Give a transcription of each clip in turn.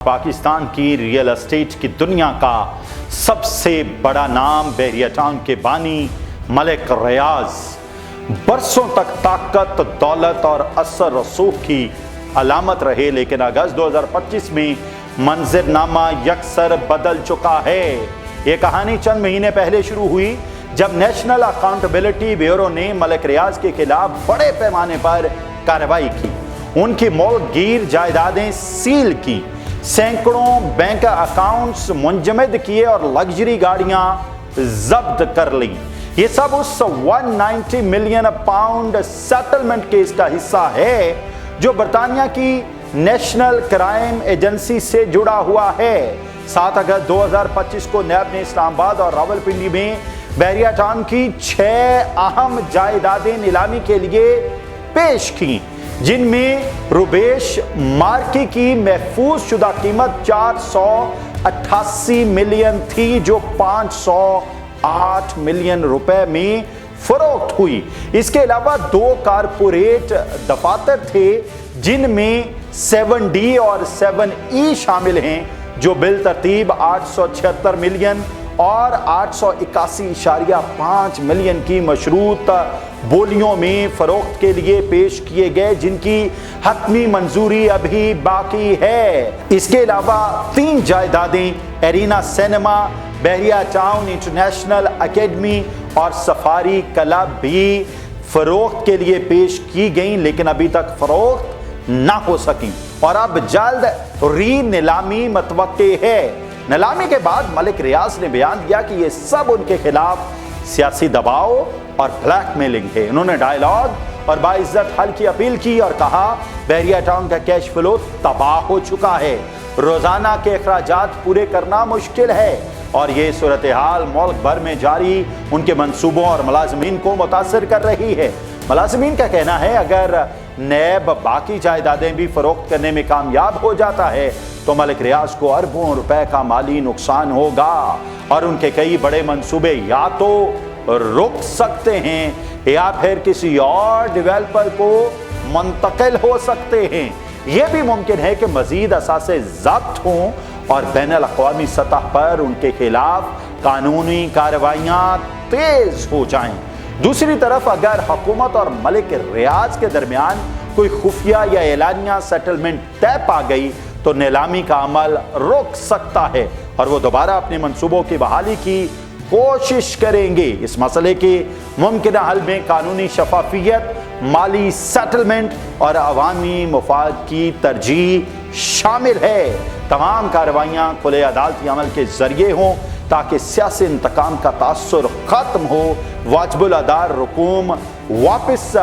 پاکستان کی real estate کی دنیا کا سب سے بڑا نام بحریہ ٹانگ کے بانی ملک ریاض برسوں تک طاقت، دولت اور اثر رسوخ کی علامت رہے، لیکن اگست 2025 میں منظرنامہ یکسر بدل چکا ہے۔ یہ کہانی چند مہینے پہلے شروع ہوئی جب نیشنل اکاؤنٹیبلٹی بیورو نے ملک ریاض کے خلاف بڑے پیمانے پر کارروائی کی، ان کی ملک گیر جائیدادیں سیل کی، سینکڑوں بینک اکاؤنٹس منجمد کیے اور لگژری گاڑیاں ضبط کر لیں۔ یہ سب اس 190 ملین پاؤنڈ سیٹلمنٹ کیس کا حصہ ہے جو برطانیہ کی نیشنل کرائم ایجنسی سے جڑا ہوا ہے۔ 7 اگست 2025 کو نیب نے اسلام آباد اور راولپنڈی میں بحریہ ٹانگ کی 6 اہم جائیدادیں نیلامی کے لیے پیش کی، جن میں روبیش مارکی کی محفوظ شدہ قیمت 488 ملین تھی جو 508 ملین روپے میں فروخت ہوئی۔ اس کے علاوہ 2 کارپوریٹ دفاتر تھے جن میں 7D اور 7E شامل ہیں، جو بالترتیب 876 ملین اور 881.5 ملین کی مشروط بولیوں میں فروخت کے لیے پیش کیے گئے، جن کی حتمی منظوری ابھی باقی ہے۔ اس کے علاوہ 3 جائیدادیں ایرینا سینما، بحریہ ٹاؤن انٹرنیشنل اکیڈمی اور سفاری کلب بھی فروخت کے لیے پیش کی گئیں، لیکن ابھی تک فروخت نہ ہو سکیں اور اب جلد ری نیلامی متوقع ہے۔ نیلامی کے بعد ملک ریاض نے بیان دیا کہ یہ سب ان کے خلاف سیاسی دباؤ اور بلیک میلنگ ہے۔ انہوں نے ڈائیلاگ اور باعزت حل کی اپیل کی اور کہا بحریہ ٹانگ کا کیش فلو تباہ ہو چکا ہے، روزانہ کے اخراجات پورے کرنا مشکل ہے اور یہ صورتحال ملک بھر میں جاری ان کے منصوبوں اور ملازمین کو متاثر کر رہی ہے۔ ملازمین کا کہنا ہے اگر نیب باقی جائیدادیں بھی فروخت کرنے میں کامیاب ہو جاتا ہے تو ملک ریاض کو اربوں روپے کا مالی نقصان ہوگا اور ان کے کئی بڑے منصوبے یا تو رک سکتے ہیں یا پھر کسی اور ڈیویلپر کو منتقل ہو سکتے ہیں۔ یہ بھی ممکن ہے کہ مزید اثاثے ضبط ہوں اور بین الاقوامی سطح پر ان کے خلاف قانونی کارروائیاں تیز ہو جائیں۔ دوسری طرف اگر حکومت اور ملک ریاض کے درمیان کوئی خفیہ یا اعلانیہ سیٹلمنٹ طے پا گئی تو نیلامی کا عمل رک سکتا ہے اور وہ دوبارہ اپنے منصوبوں کی بحالی کی کوشش کریں گے۔ اس مسئلے کے ممکنہ حل میں قانونی شفافیت، مالی سیٹلمنٹ اور عوامی مفاد کی ترجیح شامل ہے۔ تمام کارروائیاں کھلے عدالتی عمل کے ذریعے ہوں تاکہ سیاسی انتقام کا تاثر ختم ہو، واجب الادا رقوم واپس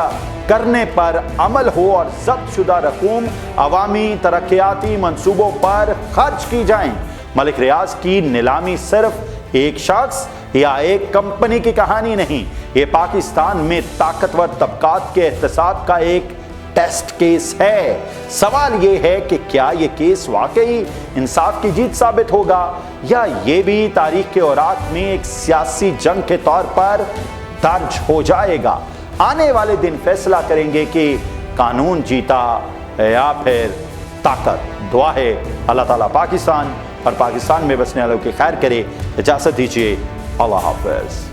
کرنے پر عمل ہو اور ضبط شدہ رقوم عوامی ترقیاتی منصوبوں پر خرچ کی جائیں۔ ملک ریاض کی نیلامی صرف ایک شخص یا ایک کمپنی کی کہانی نہیں، یہ پاکستان میں طاقتور طبقات کے احتساب کا ایک ٹیسٹ کیس ہے۔ سوال یہ ہے کہ کیا یہ کیس واقعی انصاف کی جیت ثابت ہوگا یا یہ بھی تاریخ کے اوراق میں ایک سیاسی جنگ کے طور پر درج ہو جائے گا۔ آنے والے دن فیصلہ کریں گے کہ قانون جیتا یا پھر طاقت۔ دعا ہے اللہ تعالیٰ پاکستان اور پاکستان میں بسنے والوں کی خیر کرے۔ اجازت دیجیے، اللہ حافظ۔